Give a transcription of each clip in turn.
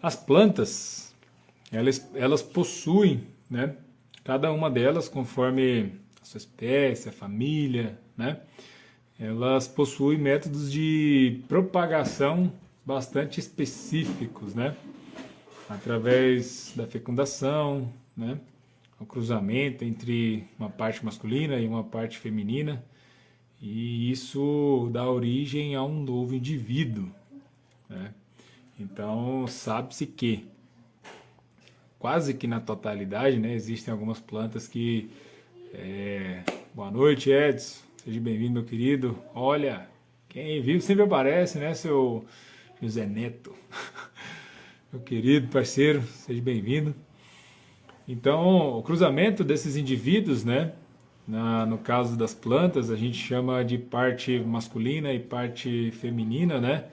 As plantas, elas possuem, né, cada uma delas, conforme a sua espécie, a família, né, elas possuem métodos de propagação bastante específicos, né, através da fecundação, né, o cruzamento entre uma parte masculina e uma parte feminina, e isso dá origem a um novo indivíduo, né? Então, sabe-se que quase que na totalidade, né, existem algumas plantas que... Boa noite, Edson. Seja bem-vindo, meu querido. Olha, quem vive sempre aparece, né, seu José Neto. Meu querido parceiro, seja bem-vindo. Então, o cruzamento desses indivíduos, né, no caso das plantas, a gente chama de parte masculina e parte feminina, né?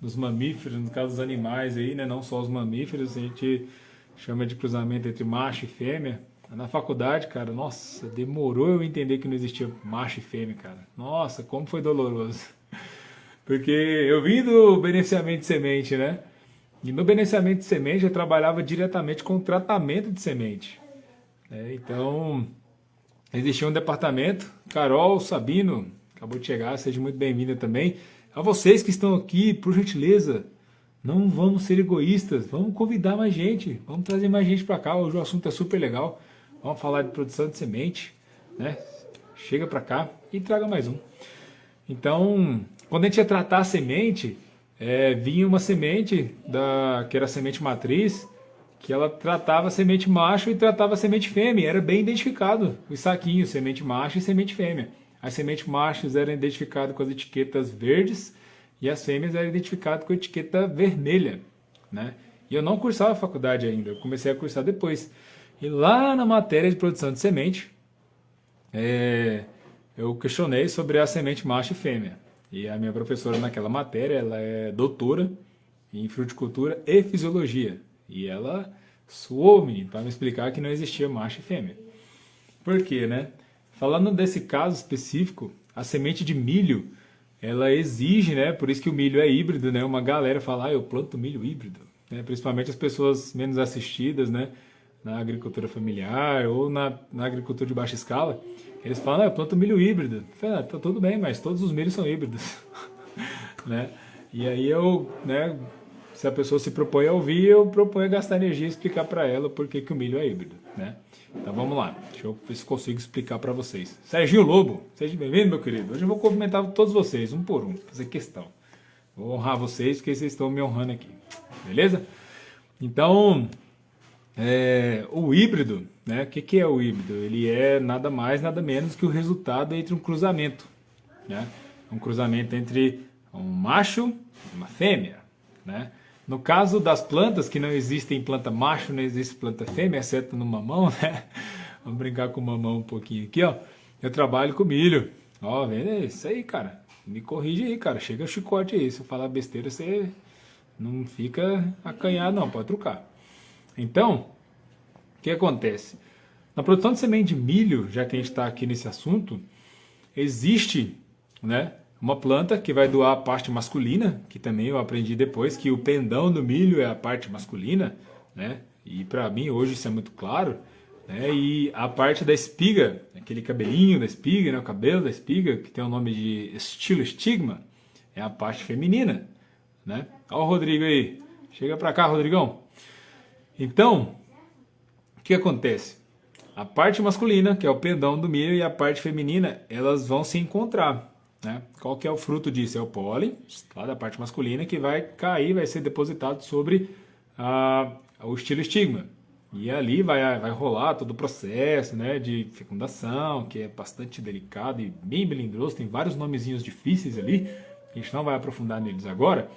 Nos mamíferos, no caso dos animais aí, né? Não só os mamíferos, a gente chama de cruzamento entre macho e fêmea. Na faculdade, cara, nossa, demorou eu entender que não existia macho e fêmea, cara. Nossa, como foi doloroso. Porque eu vim do beneficiamento de semente, né? E no beneficiamento de semente eu trabalhava diretamente com o tratamento de semente, né? Então, existia um departamento, Carol Sabino, acabou de chegar, seja muito bem-vinda também. A vocês que estão aqui, por gentileza, não vamos ser egoístas, vamos convidar mais gente, vamos trazer mais gente para cá, hoje o assunto é super legal, vamos falar de produção de semente, né? Chega para cá e traga mais um. Então, quando a gente ia tratar a semente, vinha uma semente, que era a semente matriz, que ela tratava a semente macho e tratava a semente fêmea. Era bem identificado os saquinhos, semente macho e semente fêmea. As sementes machos eram identificadas com as etiquetas verdes e as fêmeas eram identificadas com a etiqueta vermelha, né? E eu não cursava a faculdade ainda, eu comecei a cursar depois. E lá na matéria de produção de semente, eu questionei sobre a semente macho e fêmea. E a minha professora naquela matéria, ela é doutora em fruticultura e fisiologia. E ela suou, menino, para me explicar que não existia macho e fêmea. Por quê, né? Falando desse caso específico, a semente de milho, ela exige, né? Por isso que o milho é híbrido, né? Uma galera fala, eu planto milho híbrido, né? Principalmente as pessoas menos assistidas, né? Na agricultura familiar ou na agricultura de baixa escala, eles falam, eu planto milho híbrido. Eu falo, tá tudo bem, mas todos os milhos são híbridos, né? E aí né? Se a pessoa se propõe a ouvir, eu proponho a gastar energia e explicar para ela por que o milho é híbrido, né? Então vamos lá, deixa eu ver se consigo explicar para vocês. Serginho Lobo, seja bem-vindo, meu querido. Hoje eu vou cumprimentar todos vocês, um por um, fazer questão. Vou honrar vocês, porque vocês estão me honrando aqui, beleza? Então, o híbrido, né? O que é o híbrido? Ele é nada mais, nada menos que o resultado entre um cruzamento, né? Um cruzamento entre um macho e uma fêmea, né? No caso das plantas, que não existem planta macho, não existe planta fêmea, exceto no mamão, né? Vamos brincar com o mamão um pouquinho aqui, ó. Eu trabalho com milho. Ó, vendo isso aí, cara. Me corrige aí, cara. Chega o chicote aí. Se eu falar besteira, você não fica acanhado, não. Pode trocar. Então, o que acontece? Na produção de semente de milho, já que a gente está aqui nesse assunto, existe, né, uma planta que vai doar a parte masculina, que também eu aprendi depois, que o pendão do milho é a parte masculina, né? E para mim hoje isso é muito claro, né? E a parte da espiga, aquele cabelinho da espiga, né? O cabelo da espiga, que tem o nome de estilostigma, é a parte feminina, né? Olha o Rodrigo aí, chega para cá, Rodrigão. Então, o que acontece? A parte masculina, que é o pendão do milho, e a parte feminina, elas vão se encontrar, né? Qual que é o fruto disso? É o pólen, lá da parte masculina, que vai cair, vai ser depositado sobre o estilostigma. E ali vai rolar todo o processo, né, de fecundação, que é bastante delicado e bem melindroso, tem vários nomezinhos difíceis ali, a gente não vai aprofundar neles agora,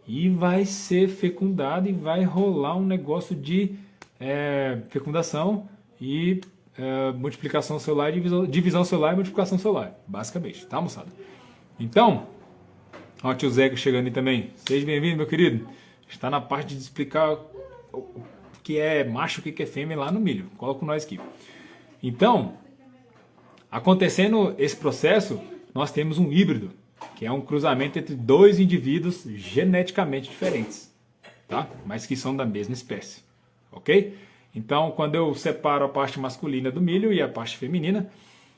e vai ser fecundado e vai rolar um negócio de fecundação e multiplicação celular, divisão celular e multiplicação celular, basicamente, tá, moçada? Então, ó, o tio Zé chegando aí também, seja bem-vindo, meu querido. Está na parte de explicar o que é macho, o que é fêmea lá no milho, coloca com nós aqui. Então, acontecendo esse processo, nós temos um híbrido, que é um cruzamento entre dois indivíduos geneticamente diferentes, tá? Mas que são da mesma espécie, ok? Então, quando eu separo a parte masculina do milho e a parte feminina,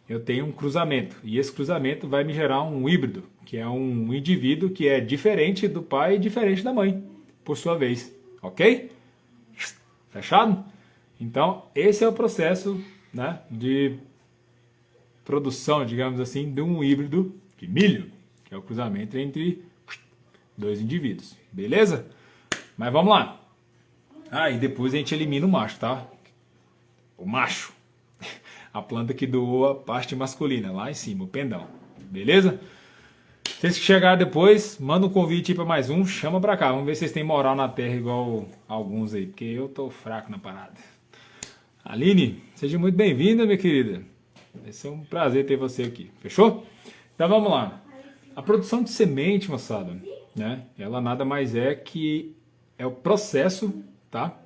eu tenho um cruzamento. E esse cruzamento vai me gerar um híbrido, que é um indivíduo que é diferente do pai e diferente da mãe, por sua vez, ok? Fechado? Então, esse é o processo, né, de produção, digamos assim, de um híbrido de milho, que é o cruzamento entre dois indivíduos, beleza? Mas vamos lá. E depois a gente elimina o macho, tá? O macho. A planta que doou a parte masculina, lá em cima, o pendão, beleza? Vocês que chegaram depois, manda um convite aí pra mais um, chama pra cá, vamos ver se vocês têm moral na terra igual alguns aí, porque eu tô fraco na parada. Aline, seja muito bem-vinda, minha querida. Vai ser um prazer ter você aqui, fechou? Então vamos lá. A produção de semente, moçada, né? Ela nada mais é que é o processo, tá?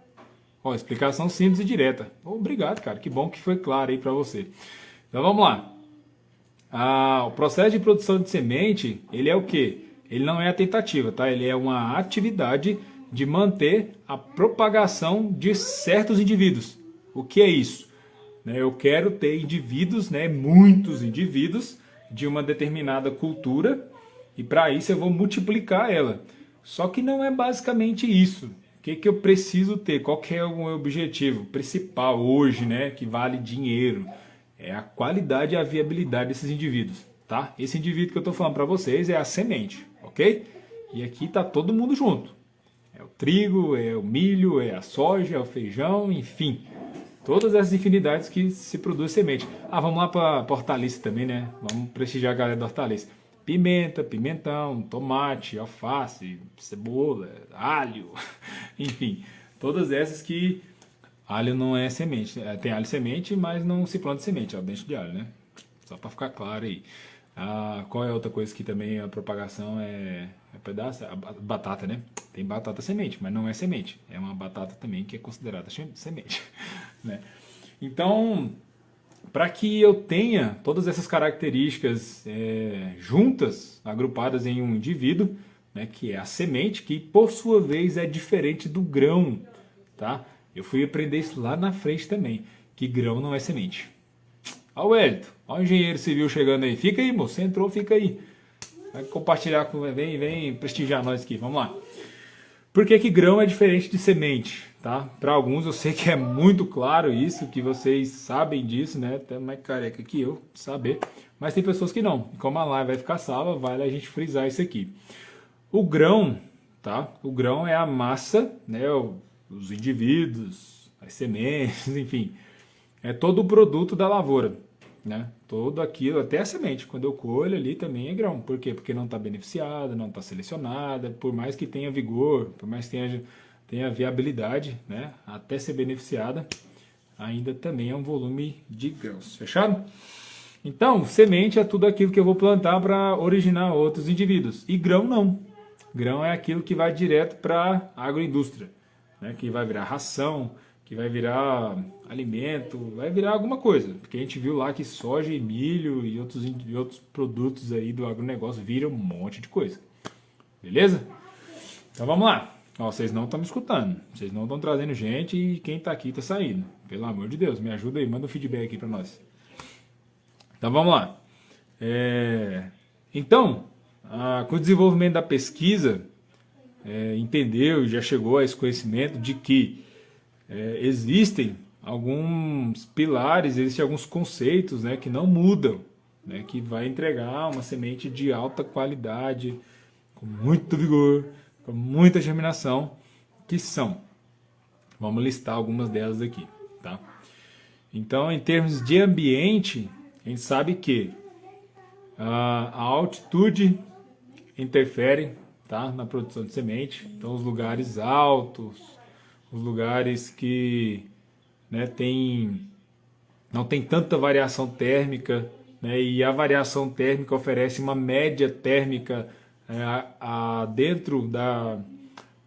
Ó, explicação simples e direta. Obrigado, cara. Que bom que foi claro aí para você. Então vamos lá. O processo de produção de semente, ele é o quê? Ele não é a tentativa, tá? Ele é uma atividade de manter a propagação de certos indivíduos. O que é isso? Eu quero ter indivíduos, né, muitos indivíduos de uma determinada cultura e para isso eu vou multiplicar ela. Só que não é basicamente isso. O que eu preciso ter? Qual que é o meu objetivo principal hoje, né, que vale dinheiro? É a qualidade e a viabilidade desses indivíduos, tá? Esse indivíduo que eu estou falando para vocês é a semente, ok? E aqui está todo mundo junto. É o trigo, é o milho, é a soja, é o feijão, enfim. Todas essas infinidades que se produz semente. Vamos lá para hortaliça também, né? Vamos prestigiar a galera da hortaliça. Pimenta, pimentão, tomate, alface, cebola, alho, enfim. Todas essas que... Alho não é semente. Tem alho semente, mas não se planta semente. É o dente de alho, né? Só para ficar claro aí. Qual é outra coisa que também a propagação é pedaço? A batata, né? Tem batata semente, mas não é semente. É uma batata também que é considerada semente, né? Então, para que eu tenha todas essas características juntas, agrupadas em um indivíduo, né, que é a semente, que por sua vez é diferente do grão, tá? Eu fui aprender isso lá na frente também, que grão não é semente. Ó o Hélito, ó o engenheiro civil chegando aí. Fica aí, moço, você entrou, fica aí. Vai compartilhar, vem prestigiar nós aqui, vamos lá. Por que grão é diferente de semente? Tá? Para alguns eu sei que é muito claro isso, que vocês sabem disso, né? Até mais careca que eu saber. Mas tem pessoas que não. Como a live vai ficar salva, vale a gente frisar isso aqui. O grão, tá? O grão é a massa, né? Os indivíduos, as sementes, enfim. É todo o produto da lavoura, né? Todo aquilo, até a semente, quando eu colho ali também é grão. Por quê? Porque não está beneficiada, não está selecionada, por mais que tenha vigor, por mais que tenha viabilidade, né? Até ser beneficiada, ainda também é um volume de grãos. Fechado? Então, semente é tudo aquilo que eu vou plantar para originar outros indivíduos. E grão não. Grão é aquilo que vai direto para a agroindústria, né? Que vai virar ração, que vai virar alimento, vai virar alguma coisa. Porque a gente viu lá que soja e milho e outros produtos aí do agronegócio viram um monte de coisa. Beleza? Então vamos lá. Ó, vocês não estão me escutando. Vocês não estão trazendo gente e quem está aqui está saindo. Pelo amor de Deus, me ajuda aí. Manda um feedback aqui para nós. Então vamos lá. Então, com o desenvolvimento da pesquisa, entendeu e já chegou a esse conhecimento de que existem alguns pilares, existem alguns conceitos, né, que não mudam, né, que vai entregar uma semente de alta qualidade, com muito vigor, com muita germinação, que são. Vamos listar algumas delas aqui, tá? Então, em termos de ambiente, a gente sabe que a altitude interfere, tá, na produção de semente. Então, os lugares altos, os lugares que, né, não tem tanta variação térmica, né, e a variação térmica oferece uma média térmica dentro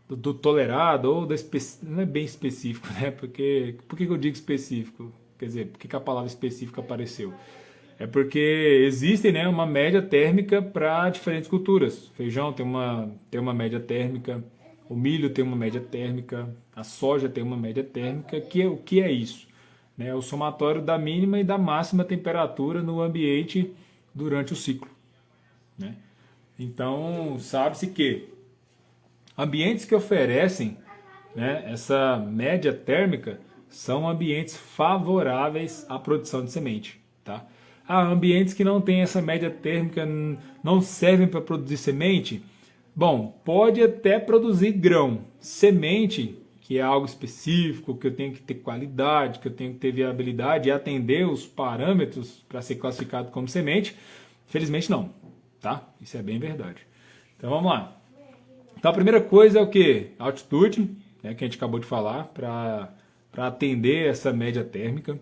do tolerado, ou não é bem específico, né? Por que eu digo específico? Quer dizer, por que a palavra específica apareceu? É porque existem, né, uma média térmica para diferentes culturas. Feijão tem uma média térmica, o milho tem uma média térmica, a soja tem uma média térmica, o que é isso? Né? É o somatório da mínima e da máxima temperatura no ambiente durante o ciclo. Né? Então, sabe-se que ambientes que oferecem, né, essa média térmica são ambientes favoráveis à produção de semente. Tá? Ambientes que não têm essa média térmica, não servem para produzir semente. Bom, pode até produzir grão. Semente, que é algo específico, que eu tenho que ter qualidade, que eu tenho que ter viabilidade e atender os parâmetros para ser classificado como semente, felizmente não. Tá? Isso é bem verdade. Então vamos lá. Então a primeira coisa é o que? Altitude, né, que a gente acabou de falar, para atender essa média térmica.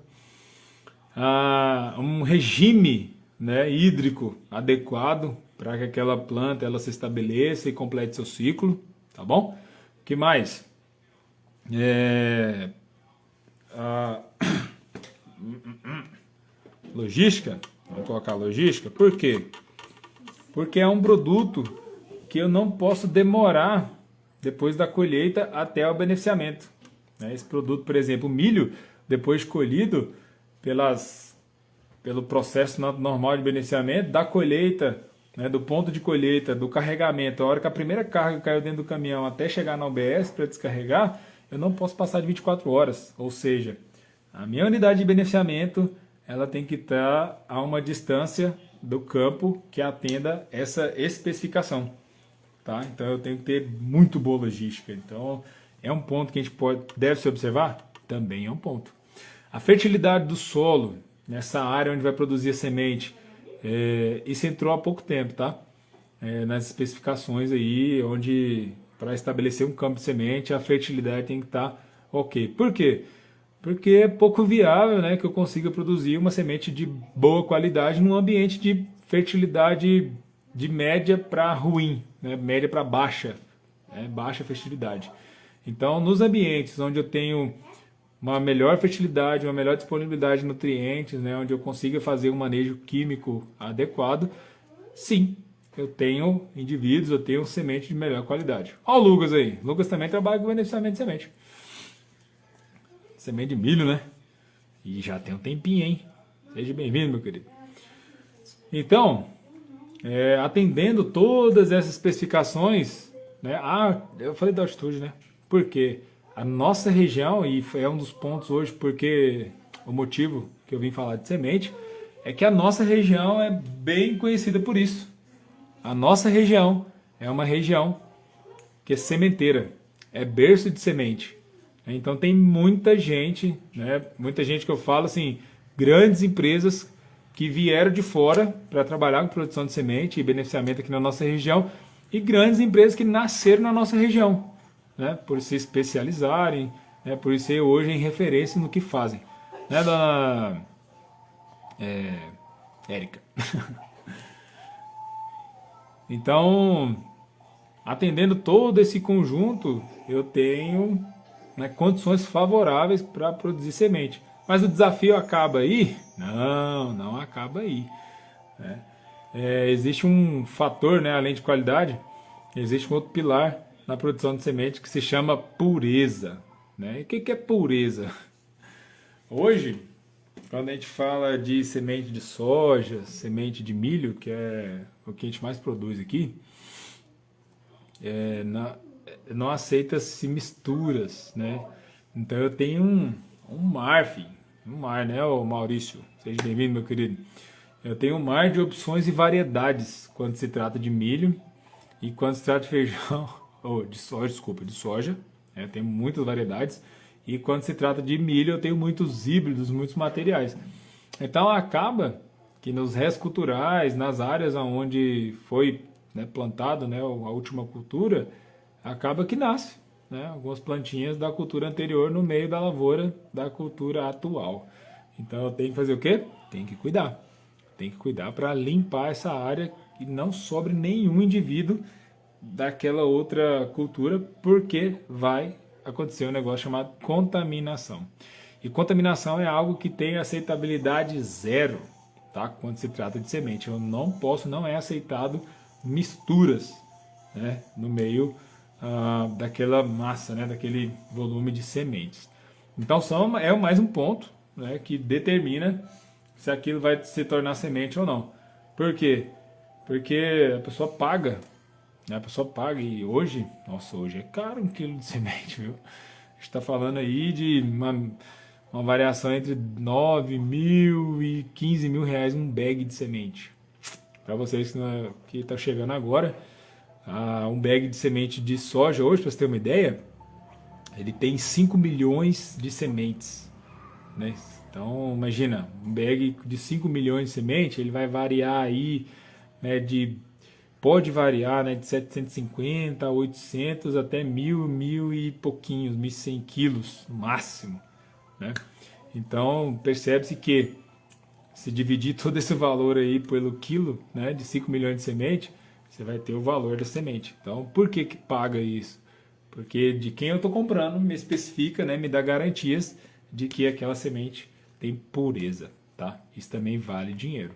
Um regime, né, hídrico adequado para que aquela planta ela se estabeleça e complete seu ciclo. Tá bom? O que mais? Logística. Vamos colocar logística. Por quê? Porque é um produto que eu não posso demorar depois da colheita até o beneficiamento. Esse produto, por exemplo, o milho, depois de colhido, pelo processo normal de beneficiamento, da colheita, né, do ponto de colheita, do carregamento, a hora que a primeira carga caiu dentro do caminhão até chegar na UBS para descarregar, eu não posso passar de 24 horas. Ou seja, a minha unidade de beneficiamento ela tem que estar a uma distância do campo que atenda essa especificação. Tá? Então eu tenho que ter muito boa logística. Então é um ponto que a gente deve se observar? Também é um ponto. A fertilidade do solo, nessa área onde vai produzir a semente, isso entrou há pouco tempo, tá? Nas especificações aí, onde para estabelecer um campo de semente, a fertilidade tem que estar ok. Por quê? Porque é pouco viável, né, que eu consiga produzir uma semente de boa qualidade num ambiente de fertilidade de média para ruim, né, média para baixa, baixa fertilidade. Então, nos ambientes onde eu tenho uma melhor fertilidade, uma melhor disponibilidade de nutrientes, né, onde eu consiga fazer um manejo químico adequado, sim, eu tenho indivíduos, eu tenho semente de melhor qualidade. Olha o Lucas aí. O Lucas também trabalha com beneficiamento de semente. Semente de milho, né? E já tem um tempinho, hein? Seja bem-vindo, meu querido. Então, atendendo todas essas especificações, né? Eu falei da altitude, né? Porque a nossa região, e é um dos pontos hoje, porque o motivo que eu vim falar de semente, é que a nossa região é bem conhecida por isso. A nossa região é uma região que é sementeira, é berço de semente. Então tem muita gente, né? Muita gente que eu falo assim, grandes empresas que vieram de fora para trabalhar com produção de semente e beneficiamento aqui na nossa região, e grandes empresas que nasceram na nossa região, né? Por se especializarem, né? Por ser hoje em referência no que fazem, né, dona Érica? Então, atendendo todo esse conjunto, eu tenho, né, condições favoráveis para produzir semente. Mas o desafio acaba aí? Não, não acaba aí. Né? Existe um fator, né, além de qualidade, existe um outro pilar na produção de semente que se chama pureza. Né? E o que é pureza? Hoje, quando a gente fala de semente de soja, semente de milho, que é o que a gente mais produz aqui, não aceita-se misturas, né? Então eu tenho um mar, filho. Um mar, né, ô Maurício? Seja bem-vindo, meu querido. Eu tenho um mar de opções e variedades quando se trata de milho e quando se trata de feijão, ou de soja, desculpa, de soja. Eu tenho muitas variedades. E quando se trata de milho, eu tenho muitos híbridos, muitos materiais. Então acaba que nos restos culturais, nas áreas onde foi, né, plantado, né, a última cultura, acaba que nasce, né, algumas plantinhas da cultura anterior no meio da lavoura da cultura atual. Então eu tenho que fazer o quê? Tem que cuidar. Tem que cuidar para limpar essa área e não sobre nenhum indivíduo daquela outra cultura, porque vai acontecer um negócio chamado contaminação. E contaminação é algo que tem aceitabilidade zero, tá? Quando se trata de semente. Eu não posso, não é aceitado misturas, né, no meio daquela massa, né, daquele volume de sementes. Então é mais um ponto, né, que determina se aquilo vai se tornar semente ou não. Por quê? Porque a pessoa paga, né, a pessoa paga e hoje é caro 1 quilo de semente, viu? A gente está falando aí de uma variação entre 9 mil e 15 mil reais um bag de semente. Para vocês que estão chegando agora, um bag de semente de soja hoje, para você ter uma ideia, ele tem 5 milhões de sementes, né? Então, imagina, um bag de 5 milhões de semente, ele vai variar aí, né, pode variar, né, de 750 a 800 até 1.000 e pouquinhos, 1.100 quilos no máximo, né? Então, percebe-se que se dividir todo esse valor aí pelo quilo, né, de 5 milhões de semente, você vai ter o valor da semente. Então, por que paga isso? Porque de quem eu estou comprando me especifica, né, me dá garantias de que aquela semente tem pureza, tá? Isso também vale dinheiro.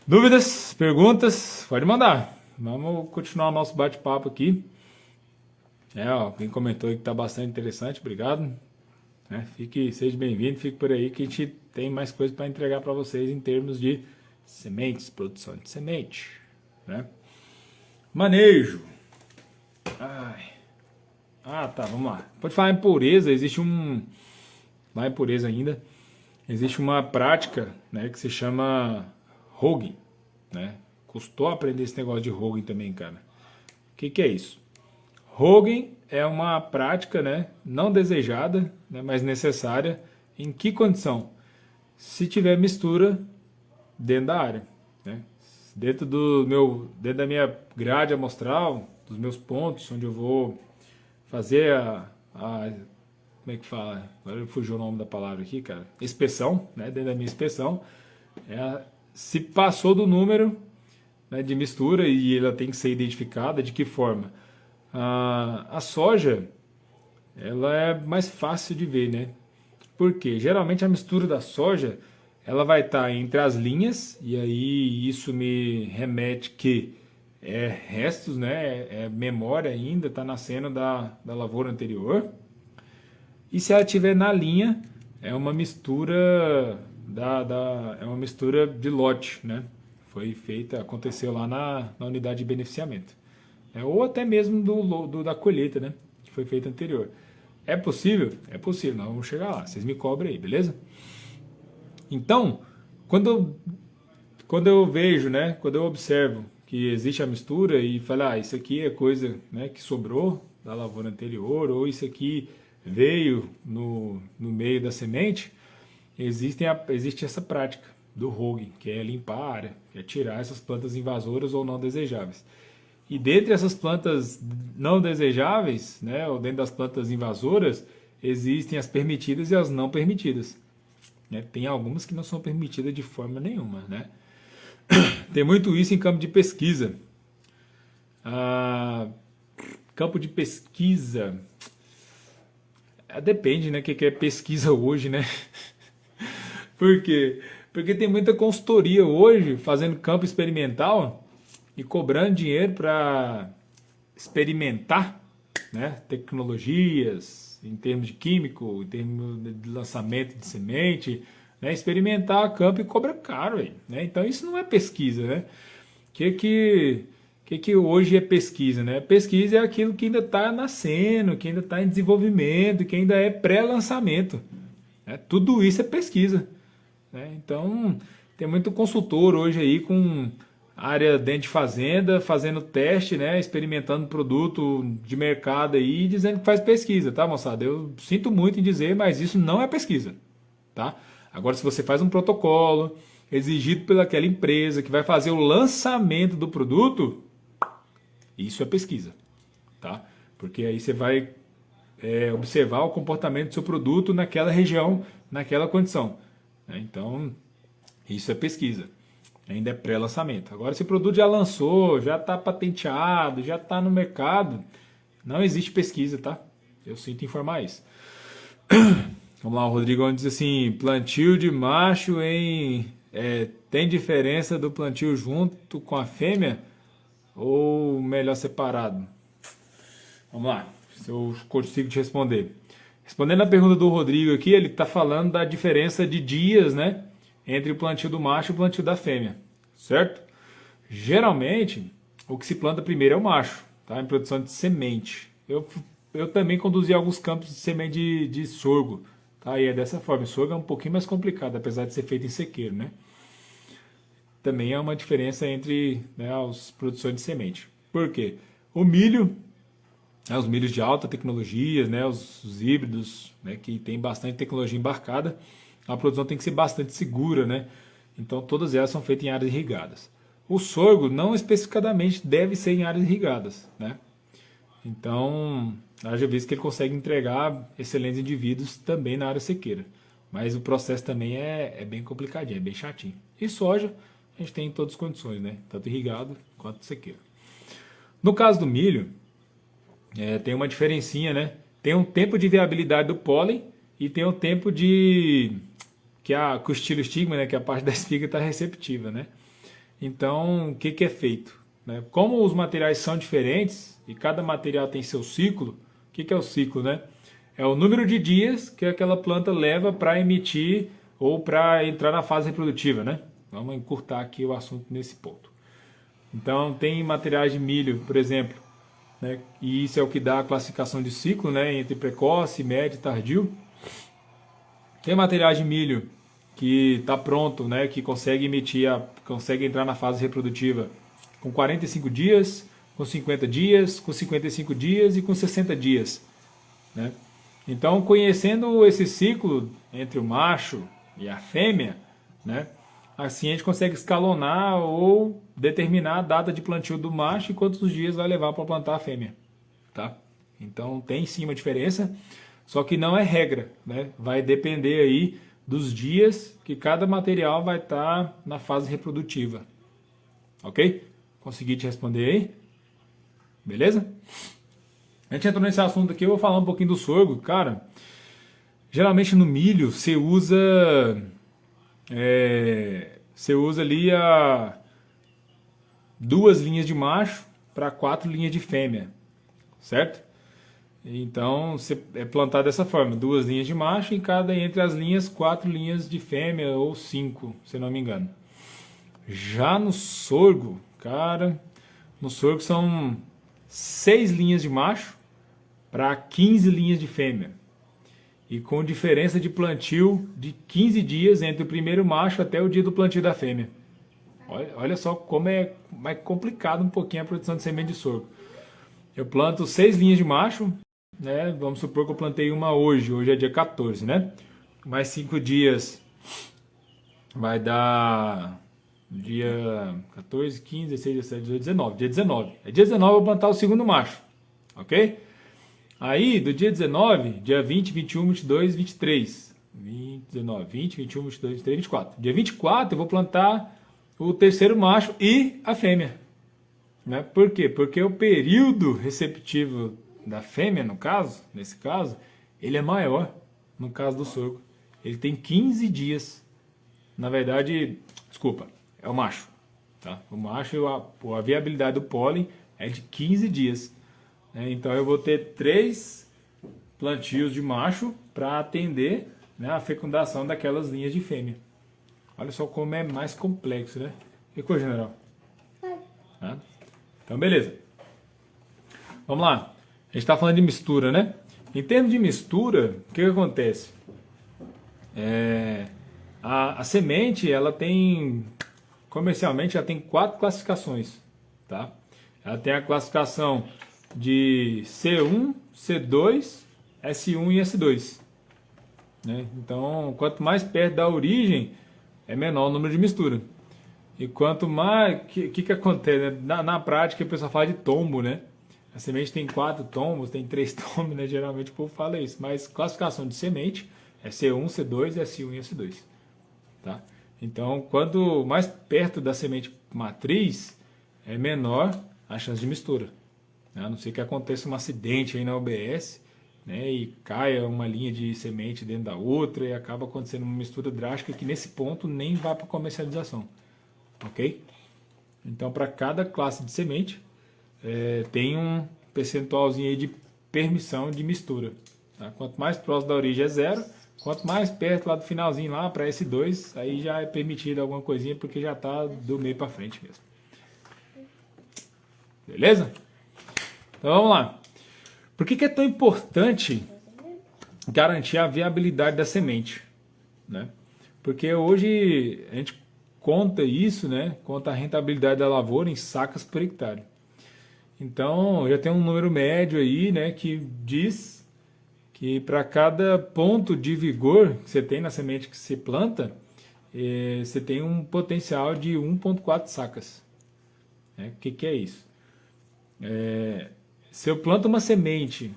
Dúvidas? Perguntas? Pode mandar. Vamos continuar o nosso bate-papo aqui. Quem comentou aí que está bastante interessante, obrigado. Seja bem-vindo, fique por aí que a gente tem mais coisas para entregar para vocês em termos de sementes, produção de semente, né? Manejo. Tá, vamos lá. Pode falar em pureza, lá em pureza ainda, existe uma prática, né, que se chama Hogging, né? Custou aprender esse negócio de Hogging também, cara. O que é isso? Hogging é uma prática, né, não desejada, né, mas necessária. Em que condição? Se tiver mistura dentro da área, né? Dentro da minha grade amostral, dos meus pontos, onde eu vou fazer como é que fala? Agora fugiu o nome da palavra aqui, cara. Inspeção, né? Dentro da minha inspeção, se passou do número, né, de mistura e ela tem que ser identificada, de que forma? A soja, ela é mais fácil de ver, né? Porque geralmente a mistura da soja, ela vai estar entre as linhas, e aí isso me remete que restos, né? É memória ainda, está nascendo da lavoura anterior. E se ela estiver na linha, é uma mistura é uma mistura de lote, né? Aconteceu lá na unidade de beneficiamento. Ou até mesmo da colheita, né? Que foi feita anterior. É possível? É possível, nós vamos chegar lá. Vocês me cobrem aí, beleza? Então, quando eu vejo, né? Quando eu observo que existe a mistura e falo, isso aqui é coisa, né, que sobrou da lavoura anterior, ou isso aqui veio no meio da semente, existe essa prática do Hogging, que é limpar a área, que é tirar essas plantas invasoras ou não desejáveis. E dentre essas plantas não desejáveis, né, ou dentro das plantas invasoras, existem as permitidas e as não permitidas, né? Tem algumas que não são permitidas de forma nenhuma, né? Tem muito isso em campo de pesquisa. Campo de pesquisa... Depende, né, o que é pesquisa hoje, né? Por quê? Porque tem muita consultoria hoje fazendo campo experimental e cobrando dinheiro para experimentar, né, tecnologias em termos de químico, em termos de lançamento de semente, né, experimentar campo e cobra caro, né? Então isso não é pesquisa, né? Que hoje é pesquisa, né? Pesquisa é aquilo que ainda está nascendo, que ainda está em desenvolvimento, que ainda é pré-lançamento, né? Tudo isso é pesquisa, né? Então tem muito consultor hoje aí com área dentro de fazenda, fazendo teste, né, experimentando produto de mercado aí, dizendo que faz pesquisa, tá, moçada? Eu sinto muito em dizer, mas isso não é pesquisa, tá? Agora, se você faz um protocolo exigido pelaquela empresa que vai fazer o lançamento do produto, isso é pesquisa, tá? Porque aí você vai observar o comportamento do seu produto naquela região, naquela condição, né? Então, isso é pesquisa. Ainda é pré-lançamento. Agora, se o produto já lançou, já está patenteado, já está no mercado, não existe pesquisa, tá? Eu sinto informar isso. Vamos lá, o Rodrigão diz assim, plantio de macho tem diferença do plantio junto com a fêmea? ou melhor separado? Vamos lá, se eu consigo te responder. Respondendo a pergunta do Rodrigo aqui, ele está falando da diferença de dias, né, entre o plantio do macho e o plantio da fêmea, certo? Geralmente, o que se planta primeiro é o macho, tá? Em produção de semente. Eu também conduzi alguns campos de semente de sorgo, tá? E é dessa forma. O sorgo é um pouquinho mais complicado, apesar de ser feito em sequeiro, né? Também é uma diferença entre, né, as produções de semente. Por quê? O milho, né, os milhos de alta tecnologia, né, os híbridos, né, que tem bastante tecnologia embarcada, a produção tem que ser bastante segura, né? Então todas elas são feitas em áreas irrigadas. O sorgo não especificadamente deve ser em áreas irrigadas, né? Então, haja visto que ele consegue entregar excelentes indivíduos também na área sequeira. Mas o processo também é bem complicadinho, é bem chatinho. E soja, a gente tem em todas as condições, né? Tanto irrigado quanto sequeiro. No caso do milho, tem uma diferencinha, né? Tem um tempo de viabilidade do pólen e tem um tempo de que o estilo estigma, né? Que a parte da espiga está receptiva, né? Então, o que é feito? Né? Como os materiais são diferentes e cada material tem seu ciclo, o que é o ciclo? Né? É o número de dias que aquela planta leva para emitir ou para entrar na fase reprodutiva. Né? Vamos encurtar aqui o assunto nesse ponto. Então, tem materiais de milho, por exemplo, né? E isso é o que dá a classificação de ciclo, né? Entre precoce, médio e tardio. Tem materiais de milho que está pronto, né, que consegue consegue entrar na fase reprodutiva com 45 dias, com 50 dias, com 55 dias e com 60 dias, né? Então, conhecendo esse ciclo entre o macho e a fêmea, né, assim a gente consegue escalonar ou determinar a data de plantio do macho e quantos dias vai levar para plantar a fêmea, tá? Então, tem sim uma diferença, só que não é regra, né? Vai depender aí dos dias que cada material vai estar na fase reprodutiva. Ok? Consegui te responder aí? Beleza? A gente entrou nesse assunto aqui, eu vou falar um pouquinho do sorgo. Cara, geralmente no milho você usa ali duas linhas de macho para 4 linhas de fêmea, certo? Então, é plantado dessa forma, 2 linhas de macho e cada entre as linhas 4 linhas de fêmea ou 5, se não me engano. Já no sorgo, cara, no sorgo são 6 linhas de macho para 15 linhas de fêmea. E com diferença de plantio de 15 dias entre o primeiro macho até o dia do plantio da fêmea. Olha só como é mais complicado um pouquinho a produção de semente de sorgo. Eu planto 6 linhas de macho, né? Vamos supor que eu plantei uma hoje é dia 14, né? Mais 5 dias vai dar dia 14, 15, 16, 17, 18, 19. Dia 19. É dia 19 eu vou plantar o segundo macho, ok? Aí, do dia 19, dia 20, 21, 22, 23. 19, 20, 21, 22, 23, 24. Dia 24 eu vou plantar o terceiro macho e a fêmea. Né? Por quê? Porque o período receptivo da fêmea, nesse caso, ele é maior no caso do sorgo. Ele tem 15 dias. Na verdade, desculpa, é o macho. Tá? O macho, a viabilidade do pólen é de 15 dias. Né? Então eu vou ter 3 plantios de macho para atender, né, a fecundação daquelas linhas de fêmea. Olha só como é mais complexo, né? Ficou, general? Tá? Então, beleza. Vamos lá. A gente está falando de mistura, né? Em termos de mistura, o que acontece? A semente, ela tem, comercialmente, ela tem 4 classificações, tá? Ela tem a classificação de C1, C2, S1 e S2. Né? Então, quanto mais perto da origem, é menor o número de mistura. E quanto mais... O que acontece? Né? Na prática, o pessoal fala de tombo, né? A semente tem 4 tombos, tem 3 tombos, né? Geralmente o povo fala isso. Mas classificação de semente é C1, C2, S1 e S2. Tá? Então, quanto mais perto da semente matriz, é menor a chance de mistura. Né? A não ser que aconteça um acidente aí na OBS, né? E caia uma linha de semente dentro da outra e acaba acontecendo uma mistura drástica que nesse ponto nem vai para comercialização. Ok? Então, para cada classe de semente, tem um percentualzinho aí de permissão de mistura. Tá? Quanto mais próximo da origem é 0, quanto mais perto lá do finalzinho, lá para S2, aí já é permitido alguma coisinha, porque já está do meio para frente mesmo. Beleza? Então vamos lá. Por que é tão importante garantir a viabilidade da semente? Né? Porque hoje a gente conta isso, né? Conta a rentabilidade da lavoura em sacas por hectare. Então já tem um número médio aí, né, que diz que para cada ponto de vigor que você tem na semente que você planta, você tem um potencial de 1,4 sacas. O que é isso? Se eu planto uma semente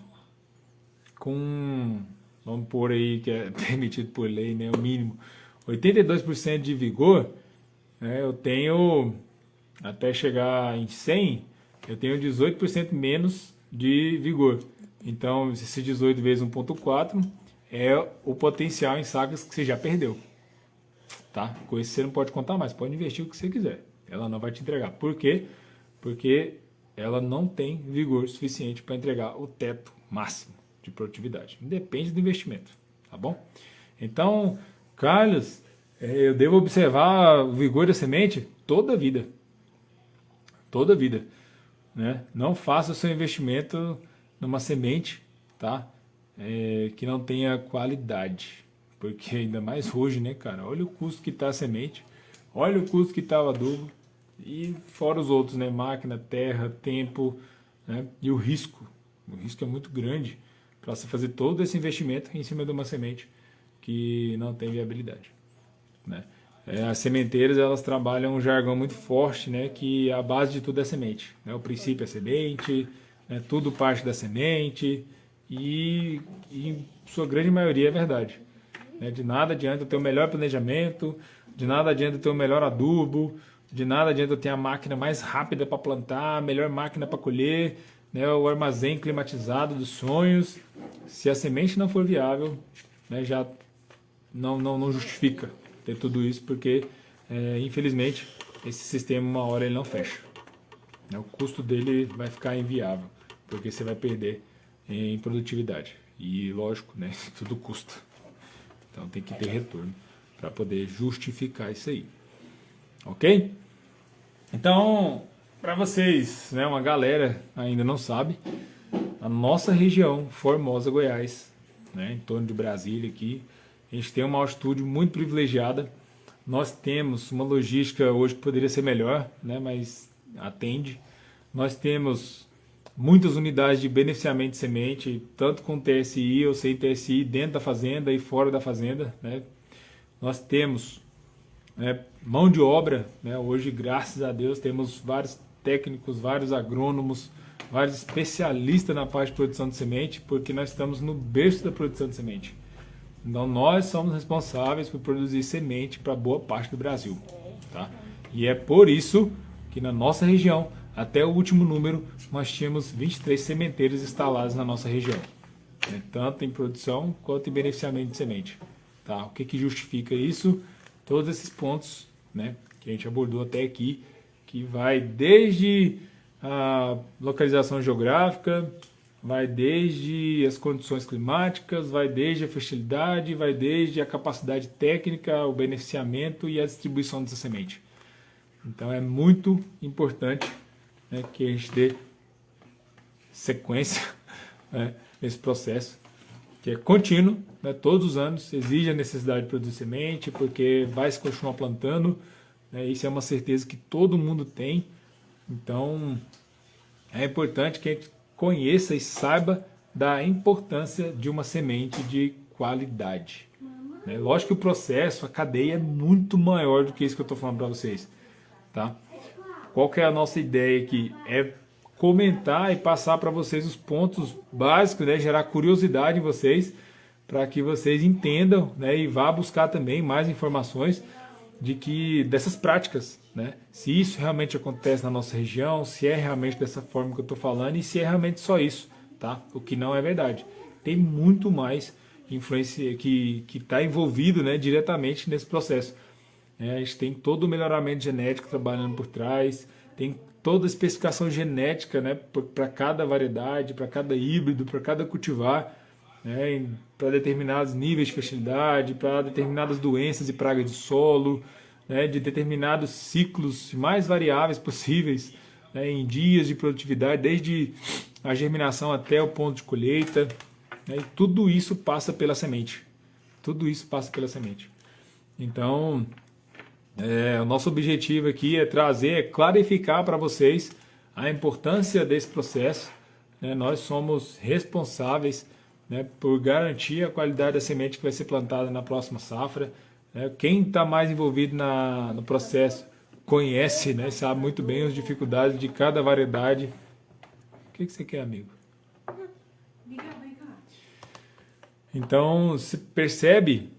com, vamos pôr aí que é permitido por lei, né, o mínimo, 82% de vigor, eu tenho, até chegar em 100, eu tenho 18% menos de vigor. Então, esse 18 vezes 1,4 é o potencial em sacas que você já perdeu. Tá? Com isso você não pode contar mais, pode investir o que você quiser. Ela não vai te entregar. Por quê? Porque ela não tem vigor suficiente para entregar o teto máximo de produtividade. Depende do investimento, tá bom? Então, Carlos, eu devo observar o vigor da semente toda a vida. Toda a vida. Né? Não faça o seu investimento numa semente, tá? Que não tenha qualidade. Porque ainda mais hoje, né, cara? Olha o custo que está a semente, olha o custo que está o adubo, e fora os outros, né? Máquina, terra, tempo, né? E o risco. O risco é muito grande para você fazer todo esse investimento em cima de uma semente que não tem viabilidade, né? As sementeiras, elas trabalham um jargão muito forte, né, que a base de tudo é semente, né? O princípio é semente, né, tudo parte da semente, e em sua grande maioria é verdade, né? De nada adianta eu ter o melhor planejamento, de nada adianta eu ter o melhor adubo, de nada adianta eu ter a máquina mais rápida para plantar, a melhor máquina para colher, né, o armazém climatizado dos sonhos. Se a semente não for viável, né, já não justifica ter tudo isso, porque infelizmente esse sistema uma hora ele não fecha, né? O custo dele vai ficar inviável, porque você vai perder em produtividade, e lógico, né, tudo custa, então tem que ter retorno para poder justificar isso aí, ok? Então, para vocês, né, uma galera ainda não sabe, a nossa região, Formosa, Goiás, né, em torno de Brasília aqui, a gente tem uma altitude muito privilegiada. Nós temos uma logística hoje que poderia ser melhor, né, mas atende. Nós temos muitas unidades de beneficiamento de semente, tanto com TSI ou sem TSI, dentro da fazenda e fora da fazenda, né. Nós temos mão de obra, né. Hoje, graças a Deus, temos vários técnicos, vários agrônomos, vários especialistas na parte de produção de semente, porque nós estamos no berço da produção de semente. Então, nós somos responsáveis por produzir semente para boa parte do Brasil. Tá? E é por isso que na nossa região, até o último número, nós tínhamos 23 sementeiros instalados na nossa região, né? Tanto em produção quanto em beneficiamento de semente. Tá? O que justifica isso? Todos esses pontos, né, que a gente abordou até aqui, que vai desde a localização geográfica, vai desde as condições climáticas, vai desde a fertilidade, vai desde a capacidade técnica, o beneficiamento e a distribuição dessa semente. Então é muito importante, né, que a gente dê sequência, né, nesse processo, que é contínuo, né, todos os anos exige a necessidade de produzir semente, porque vai se continuar plantando, né, isso é uma certeza que todo mundo tem. Então é importante que a gente conheça e saiba da importância de uma semente de qualidade. Lógico que o processo, a cadeia é muito maior do que isso que eu estou falando para vocês. Tá? Qual que é a nossa ideia aqui? É comentar e passar para vocês os pontos básicos, né? Gerar curiosidade em vocês, para que vocês entendam, né? E vá buscar também mais informações dessas práticas, né? Se isso realmente acontece na nossa região, se é realmente dessa forma que eu estou falando e se é realmente só isso, tá? O que não é verdade. Tem muito mais influência que está envolvido, né, diretamente nesse processo. A gente tem todo o melhoramento genético trabalhando por trás, tem toda a especificação genética, né, para cada variedade, para cada híbrido, para cada cultivar, né, para determinados níveis de fertilidade, para determinadas doenças e pragas de solo, né, de determinados ciclos mais variáveis possíveis, né, em dias de produtividade, desde a germinação até o ponto de colheita, né, e tudo isso passa pela semente. Tudo isso passa pela semente. Então, o nosso objetivo aqui é trazer, clarificar para vocês a importância desse processo, né? Nós somos responsáveis, né, por garantir a qualidade da semente que vai ser plantada na próxima safra, né? Quem está mais envolvido no processo conhece, né, sabe muito bem as dificuldades de cada variedade. O que você quer, amigo? Então, se percebe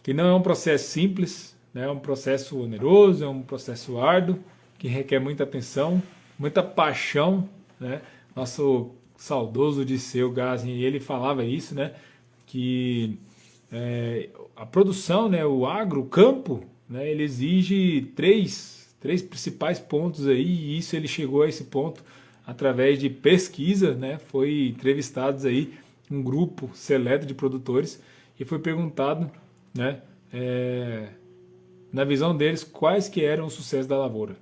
que não é um processo simples, né? É um processo oneroso, é um processo árduo, que requer muita atenção, muita paixão, né? Nosso saudoso Disseu Gasmin, ele falava isso, né? Que a produção, né? O agro, o campo, né? Ele exige três principais pontos aí, e isso ele chegou a esse ponto através de pesquisa, né? Foi entrevistados aí um grupo seleto de produtores e foi perguntado, né, na visão deles, quais que eram o sucesso da lavoura,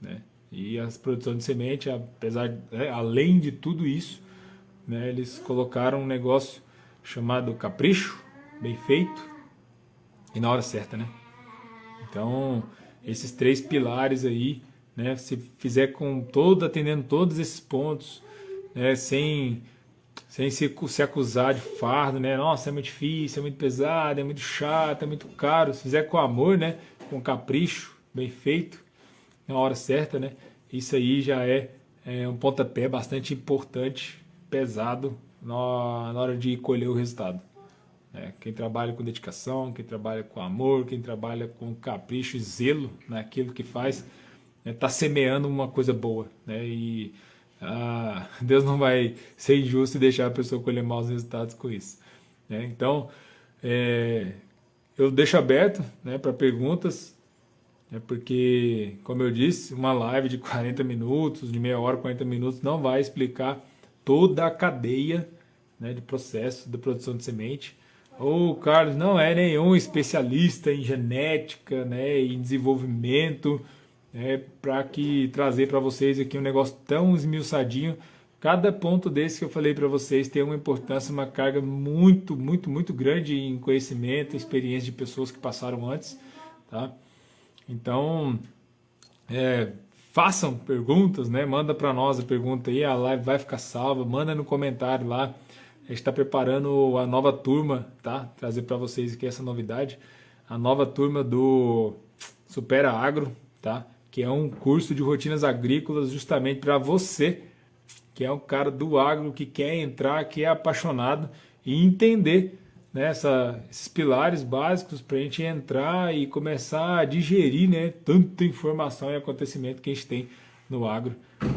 né? E a produção de semente, apesar, além de tudo isso, né, eles colocaram um negócio chamado capricho, bem feito e na hora certa, né? Então, esses 3 pilares aí, né, se fizer atendendo todos esses pontos, né, sem se acusar de fardo, né? Nossa, é muito difícil, é muito pesado, é muito chato, é muito caro. Se fizer com amor, né? Com capricho, bem feito, na hora certa, né? Isso aí já é um pontapé bastante importante, pesado, na hora de colher o resultado. Quem trabalha com dedicação, quem trabalha com amor, quem trabalha com capricho e zelo naquilo que faz, está semeando uma coisa boa, né? E Deus não vai ser injusto e deixar a pessoa colher maus resultados com isso, né? Então, eu deixo aberto, né, para perguntas, né, porque, como eu disse, uma live de 40 minutos, de meia hora, 40 minutos, não vai explicar toda a cadeia, né, de processo da produção de semente. O Carlos não é nenhum especialista em genética, né, em desenvolvimento, para trazer para vocês aqui um negócio tão esmiuçadinho. Cada ponto desse que eu falei para vocês tem uma importância, uma carga muito, muito, muito grande em conhecimento, experiência de pessoas que passaram antes, tá? Então, façam perguntas, né? Manda para nós a pergunta aí, a live vai ficar salva, manda no comentário lá. A gente está preparando a nova turma, tá? Trazer para vocês aqui essa novidade, a nova turma do Supera Agro, tá? Que é um curso de rotinas agrícolas justamente para você, que é um cara do agro, que quer entrar, que é apaixonado e entender, né, esses pilares básicos para a gente entrar e começar a digerir, né, tanta informação e acontecimento que a gente tem no agro,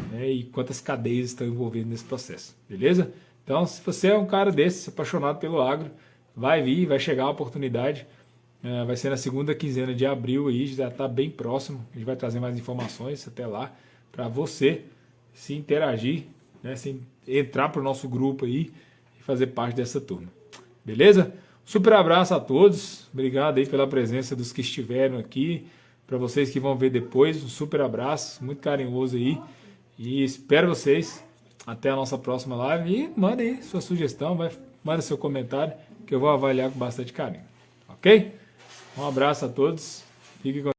né, e quantas cadeias estão envolvidas nesse processo, beleza? Então, se você é um cara desse, apaixonado pelo agro, vai chegar a oportunidade. Vai ser na segunda quinzena de abril, aí, já está bem próximo. A gente vai trazer mais informações até lá para você se interagir, né, se entrar para o nosso grupo aí e fazer parte dessa turma. Beleza? Super abraço a todos. Obrigado aí pela presença dos que estiveram aqui. Para vocês que vão ver depois, um super abraço, muito carinhoso aí. E espero vocês até a nossa próxima live. E manda aí sua sugestão, manda seu comentário, que eu vou avaliar com bastante carinho. Ok? Um abraço a todos. Fique com